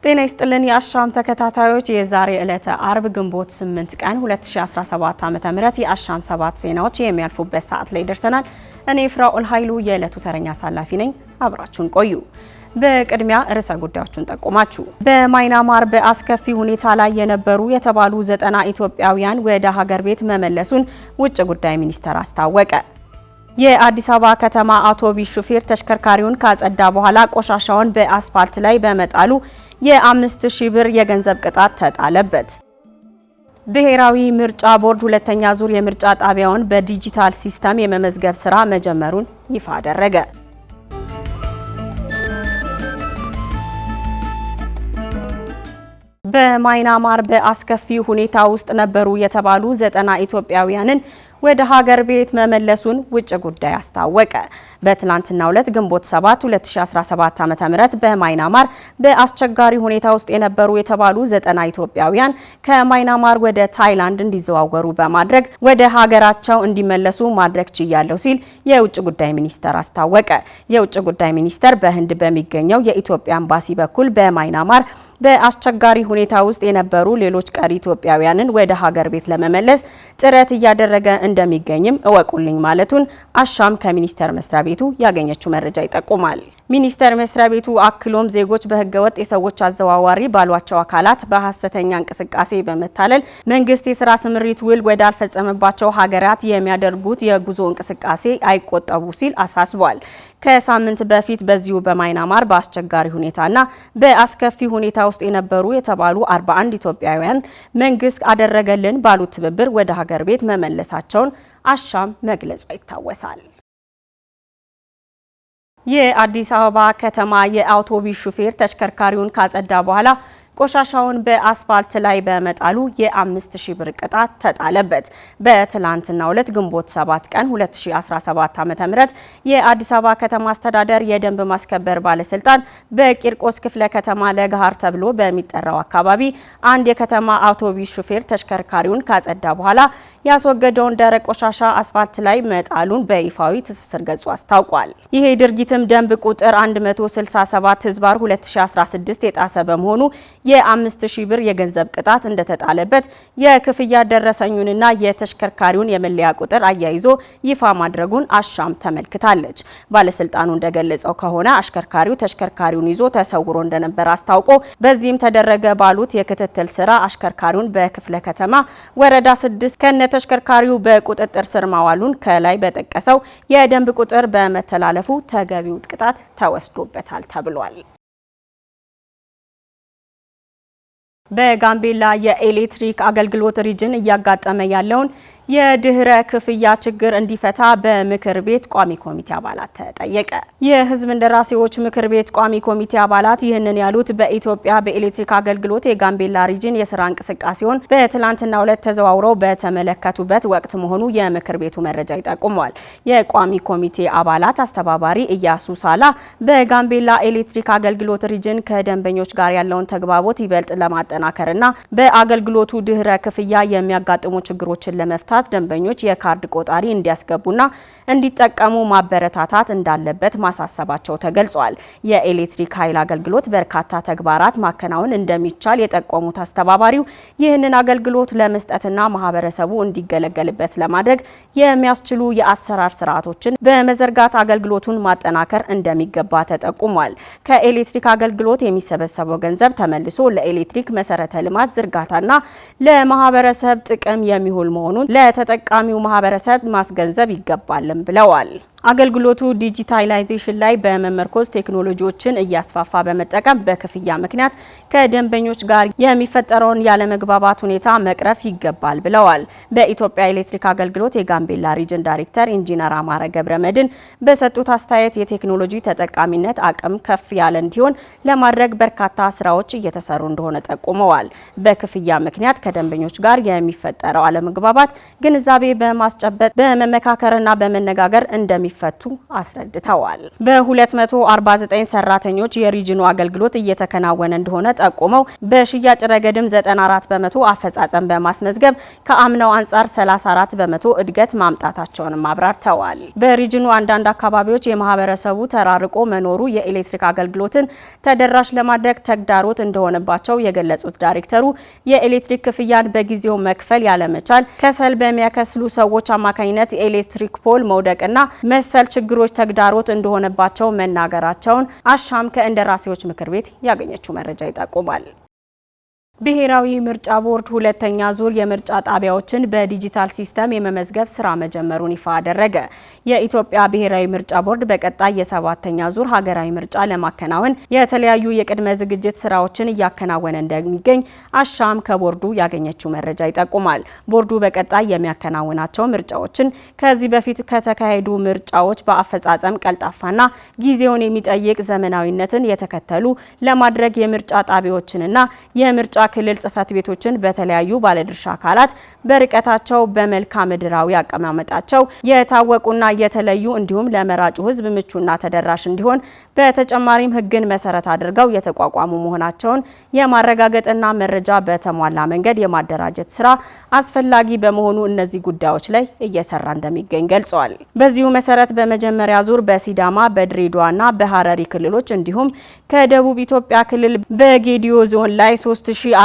ጤና ይስጥልን የአሻም ተከታታዮች የዛሬ ዕለተ አርብ ግንቦት 8 ቀን 2017 ዓ.ም የአሻም 7 ዜናዎች የሚያልፉበት ሰዓት ላይ ደርሰናል። እኔ ፍራኦል ኃይሉ የዕለቱ ተረኛ አሳላፊ ነኝ። አብራችሁን ቆዩ። በቅድሚያ ርዕሰ ጉዳዮችን ጠቁማችሁ በማይናማር በአስከፊ ሁኔታ ላይ የነበሩ የተባሉ 90 ኢትዮጵያውያን ወደ ሀገር ቤት መመለሱን ውጭ ጉዳይ ሚኒስቴር አስታወቀ። የአዲስ አበባ ከተማ አውቶቡስ ሹፌር ተሽከርካሪውን ካጸዳ በኋላ ቆሻሻውን በአስፋልት ላይ በመጣሉ የ5000 ብር የገንዘብ ቅጣት ተጣለበት። ብሔራዊ ምርጫ ቦርድ ሁለተኛ ዙር የምርጫ ጣቢያውን በዲጂታል ሲስተም የመመዝገብ ስራ መጀመሩን ይፋ አደረገ። በማይናማር በአስከፊ ሁኔታ ውስጥ ነበሩ የተባሉ 90 ኢትዮጵያውያንን ወደ ሀገር ቤት መመለሱን ውጭ ጉዳይ አስታወቀ። በትላንትናው ዕለት ግንቦት 7 2017 ዓ.ም በማይናማር በአስቸጋሪ ሁኔታ ውስጥ የነበሩ የተባሉ 90 ኢትዮጵያውያን ከማይናማር ወደ ታይላንድ እንዲዘዋወሩ በማድረግ ወደ ሀገራቸው እንዲመለሱ ማድረግ ችያለሁ ሲል የውጭ ጉዳይ ሚኒስቴር አስታወቀ። የውጭ ጉዳይ ሚኒስቴር በህንድ በሚገኘው የኢትዮጵያ ኤምባሲ በኩል በማይናማር በአስቸጋሪ ሁኔታ ውስጥ የነበሩ ሌሎች ቀሪ ኢትዮጵያውያንን ወደ ሀገር ቤት ለመመለስ ጥረት እያደረገ እንደሚገኝም እወቁልኝ ማለቱን አሻም ከሚኒስቴር መስሪያ ቤቱ ያገኘችው መረጃ ይጠቁማል። ሚኒስቴር መስሪያ ቤቱ አክሎም ዜጎች በህገወጥ የሰዎች አዘዋዋሪ ባሏቸው አካላት በሐሰተኛ እንቅስቃሴ በመታለል መንግስት የስራ ስምሪት ውል ወዳልፈጸመባቸው ሀገራት የሚያደርጉት የጉዞ እንቅስቃሴ አይቆጠቡ ሲል አሳስቧል። ከሳምንት በፊት በዚሁ በማይናማር በአስቸጋሪ ሁኔታና በአስከፊ ሁኔታ ውስጥ የነበሩ የተባሉ 41 ኢትዮጵያውያን መንግስት አደረገልን ባሉት ትብብር ወደ ሀገር ቤት መመለሳቸውን አሻም መግለጹ ይታወሳል። የአዲስ አበባ ከተማ የአውቶቡስ ሹፌር ተሽከርካሪውን ካጸዳ በኋላ ቆሻሻውን በአስፋልት ላይ በመጣሉ የ5000 ብር ቅጣት ተጣለበት። በትላንትናው ዕለት ግንቦት 7 ቀን 2017 ዓ.ም የአዲስ አበባ ከተማ አስተዳደር የደንብ ማስከበር ባለስልጣን በቂርቆስ ክፍለ ከተማ ለገሃር ተብሎ በሚጠራው አካባቢ አንድ የከተማ አውቶቡስ ሹፌር ተሽከርካሪውን ካጸዳ በኋላ ያስወገደውን ደረቅ ቆሻሻ አስፋልት ላይ መጣሉን በይፋዊ ትስስር ገጹ አስታውቋል። ይሄ ድርጊትም ደንብ ቁጥር 167/2016 የጣሰ በመሆኑ የ5000 ብር የገንዘብ ቅጣት እንደተጣለበት የክፍያ ደረሰኙንና የተሽከርካሪውን የመለያ ቁጥር አያይዞ ይፋ ማድረጉን አሻም ተመልክታለች። ባለስልጣኑ እንደገለጸው ከሆነ አሽከርካሪው ተሽከርካሪውን ይዞ ተሰውሮ እንደነበር አስታውቆ በዚህም ተደረገ ባሉት የክትትል ስራ አሽከርካሪውን በክፍለ ከተማ ወረዳ 6 ከነ ተሽከርካሪው በቁጥጥር ስር ማዋሉን ከላይ በጠቀሰው የደንብ ቁጥር በመተላለፉ ተገቢው ቅጣት ተወስዶበታል ተብሏል። በጋምቤላ የኤሌክትሪክ አገልግሎት ሪጅን እያጋጠመ ያለውን የድህረ ክፍያ ችግር እንዲፈታ በምክር ቤት ቋሚ ኮሚቴ አባላት ተጠየቀ። የህዝብ እንደራሴዎች ምክር ቤት ቋሚ ኮሚቴ አባላት ይህንን ያሉት በኢትዮጵያ በኤሌክትሪክ አገልግሎት የጋምቤላ ሪጅን የስራ እንቅስቃሴውን በትላንትናው ዕለት ተዘዋውረው በተመለከቱበት ወቅት መሆኑ የምክር ቤቱ መረጃ ይጠቁማል። የቋሚ ኮሚቴ አባላት አስተባባሪ ኢያሱ ሳላ በጋምቤላ ኤሌክትሪክ አገልግሎት ሪጅን ከደንበኞች ጋር ያለውን ተግባቦት ይበልጥ ለማጠናከርና በአገልግሎቱ ድህረ ክፍያ የሚያጋጥሙ ችግሮችን ለመፍታት ደንበኞች የካርድ ቆጣሪ እንዲያስገቡና እንዲጠቀሙ ማበረታታት እንዳለበት ማሳሰባቸው ተገልጿል። የኤሌክትሪክ ኃይል አገልግሎት በርካታ ተግባራት ማከናወን እንደሚቻል የጠቆሙት አስተባባሪው ይህንን አገልግሎት ለመስጠትና ማህበረሰቡ እንዲገለገልበት ለማድረግ የሚያስችሉ የአሰራር ስርዓቶችን በመዘርጋት አገልግሎቱን ማጠናከር እንደሚገባ ተጠቁሟል። ከኤሌክትሪክ አገልግሎት የሚሰበሰበው ገንዘብ ተመልሶ ለኤሌክትሪክ መሰረተ ልማት ዝርጋታና ለማህበረሰብ ጥቅም የሚውል መሆኑን ለተጠቃሚው ማህበረሰብ ማስገንዘብ ይገባልም ብለዋል። አገልግሎቱ ዲጂታላይዜሽን ላይ በመመርኮዝ ቴክኖሎጂዎችን እያስፋፋ በመጠቀም በክፍያ ምክንያት ከደንበኞች ጋር የሚፈጠረውን ያለመግባባት ሁኔታ መቅረፍ ይገባል ብለዋል። በኢትዮጵያ ኤሌክትሪክ አገልግሎት የጋምቤላ ሪጅን ዳይሬክተር ኢንጂነር አማረ ገብረመድን በሰጡት አስተያየት የቴክኖሎጂ ተጠቃሚነት አቅም ከፍ ያለ እንዲሆን ለማድረግ በርካታ ስራዎች እየተሰሩ እንደሆነ ጠቁመዋል። በክፍያ ምክንያት ከደንበኞች ጋር የሚፈጠረው አለመግባባት ግንዛቤ በማስጨበጥ በመመካከርና በመነጋገር እንደሚ እንደሚፈቱ አስረድተዋል። በ249 ሰራተኞች የሪጅኑ አገልግሎት እየተከናወነ እንደሆነ ጠቁመው በሽያጭ ረገድም 94 በመቶ አፈጻጸም በማስመዝገብ ከአምናው አንጻር 34 በመቶ እድገት ማምጣታቸውንም አብራርተዋል። በሪጅኑ አንዳንድ አካባቢዎች የማህበረሰቡ ተራርቆ መኖሩ የኤሌክትሪክ አገልግሎትን ተደራሽ ለማድረግ ተግዳሮት እንደሆነባቸው የገለጹት ዳይሬክተሩ የኤሌክትሪክ ክፍያን በጊዜው መክፈል ያለመቻል፣ ከሰል በሚያከስሉ ሰዎች አማካኝነት የኤሌክትሪክ ፖል መውደቅና መሰል ችግሮች ተግዳሮት እንደሆነባቸው መናገራቸውን አሻም ከእንደራሴዎች ምክር ቤት ያገኘችው መረጃ ይጠቁማል። ብሔራዊ ምርጫ ቦርድ ሁለተኛ ዙር የምርጫ ጣቢያዎችን በዲጂታል ሲስተም የመመዝገብ ስራ መጀመሩን ይፋ አደረገ። የኢትዮጵያ ብሔራዊ ምርጫ ቦርድ በቀጣይ የሰባተኛ ዙር ሀገራዊ ምርጫ ለማከናወን የተለያዩ የቅድመ ዝግጅት ስራዎችን እያከናወነ እንደሚገኝ አሻም ከቦርዱ ያገኘችው መረጃ ይጠቁማል። ቦርዱ በቀጣይ የሚያከናውናቸው ምርጫዎችን ከዚህ በፊት ከተካሄዱ ምርጫዎች በአፈጻጸም ቀልጣፋና ጊዜውን የሚጠይቅ ዘመናዊነትን የተከተሉ ለማድረግ የምርጫ ጣቢያዎችንና የምርጫ ክልል ጽህፈት ቤቶችን በተለያዩ ባለድርሻ አካላት በርቀታቸው በመልክዓ ምድራዊ አቀማመጣቸው የታወቁና የተለዩ እንዲሁም ለመራጩ ሕዝብ ምቹና ተደራሽ እንዲሆን በተጨማሪም ሕግን መሰረት አድርገው የተቋቋሙ መሆናቸውን የማረጋገጥና መረጃ በተሟላ መንገድ የማደራጀት ስራ አስፈላጊ በመሆኑ እነዚህ ጉዳዮች ላይ እየሰራ እንደሚገኝ ገልጿል። በዚሁ መሰረት በመጀመሪያ ዙር በሲዳማ በድሬዳዋና በሐረሪ ክልሎች እንዲሁም ከደቡብ ኢትዮጵያ ክልል በጌዲዮ ዞን ላይ 3495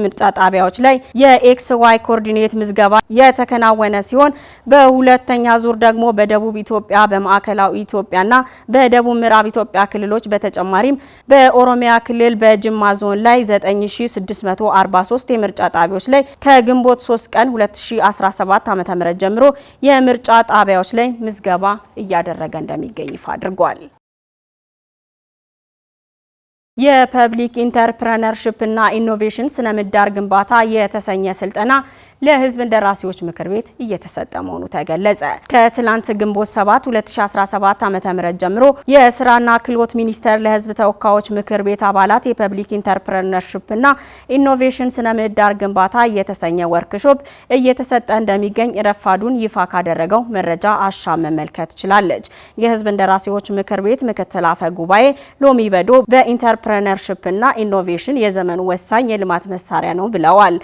ምርጫ ጣቢያዎች ላይ የኤክስ ዋይ ኮኦርዲኔት ምዝገባ የተከናወነ ሲሆን በሁለተኛ ዙር ደግሞ በደቡብ ኢትዮጵያ በማዕከላዊ ኢትዮጵያና በደቡብ ምዕራብ ኢትዮጵያ ክልሎች በተጨማሪም በኦሮሚያ ክልል በጅማ ዞን ላይ 9643 የምርጫ ጣቢያዎች ላይ ከግንቦት 3 ቀን 2017 ዓ.ም ጀምሮ የምርጫ ጣቢያዎች ላይ ምዝገባ እያደረገ እንደሚገኝ ይፋ አድርጓል። የፐብሊክ ኢንተርፕረነርሺፕ እና ኢኖቬሽን ስነ ምህዳር ግንባታ የተሰኘ ስልጠና ለሕዝብ እንደራሴዎች ምክር ቤት እየተሰጠ መሆኑ ተገለጸ። ከትላንት ግንቦት 7 2017 ዓ.ም ጀምሮ የስራና ክህሎት ሚኒስቴር ለሕዝብ ተወካዮች ምክር ቤት አባላት የፐብሊክ ኢንተርፕረነርሺፕ እና ኢኖቬሽን ስነ ምህዳር ግንባታ የተሰኘ ወርክሾፕ እየተሰጠ እንደሚገኝ ረፋዱን ይፋ ካደረገው መረጃ አሻም መመልከት ችላለች። የሕዝብ እንደራሴዎች ምክር ቤት ምክትል አፈ ጉባኤ ሎሚ በዶ በኢንተርፕረነርሺፕ እና ኢኖቬሽን የዘመኑ ወሳኝ የልማት መሳሪያ ነው ብለዋል።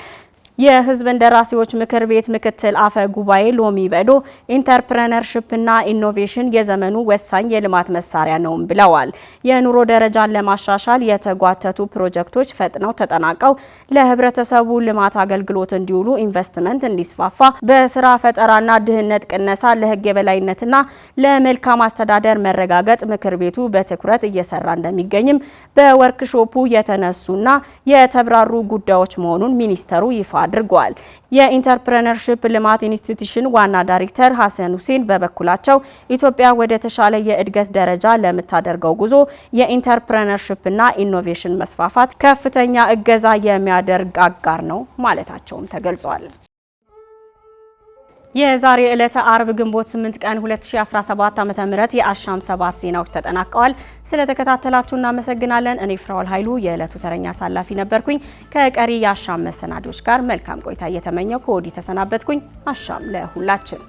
የሕዝብ እንደራሴዎች ምክር ቤት ምክትል አፈ ጉባኤ ሎሚ በዶ ኢንተርፕረነርሺፕ እና ኢኖቬሽን የዘመኑ ወሳኝ የልማት መሳሪያ ነው ብለዋል። የኑሮ ደረጃን ለማሻሻል የተጓተቱ ፕሮጀክቶች ፈጥነው ተጠናቀው ለህብረተሰቡ ልማት አገልግሎት እንዲውሉ ኢንቨስትመንት እንዲስፋፋ፣ በስራ ፈጠራና ድህነት ቅነሳ፣ ለህግ የበላይነትና ለመልካም አስተዳደር መረጋገጥ ምክር ቤቱ በትኩረት እየሰራ እንደሚገኝም በወርክሾፑ የተነሱና የተብራሩ ጉዳዮች መሆኑን ሚኒስተሩ ይፋ አድርጓል። የኢንተርፕረነርሺፕ ልማት ኢንስቲትዩሽን ዋና ዳይሬክተር ሀሰን ሁሴን በበኩላቸው ኢትዮጵያ ወደ ተሻለ የእድገት ደረጃ ለምታደርገው ጉዞ የኢንተርፕረነርሺፕ እና ኢኖቬሽን መስፋፋት ከፍተኛ እገዛ የሚያደርግ አጋር ነው ማለታቸውም ተገልጿል። የዛሬ ዕለተ አርብ ግንቦት 8 ቀን 2017 ዓ.ም የአሻም 7 ዜናዎች ተጠናቀዋል። ስለተከታተላችሁ እናመሰግናለን። እኔ ፍራውል ኃይሉ የዕለቱ ተረኛ አሳላፊ ነበርኩኝ። ከቀሪ የአሻም መሰናዶች ጋር መልካም ቆይታ እየተመኘው ከወዲህ ተሰናበትኩኝ። አሻም ለሁላችን!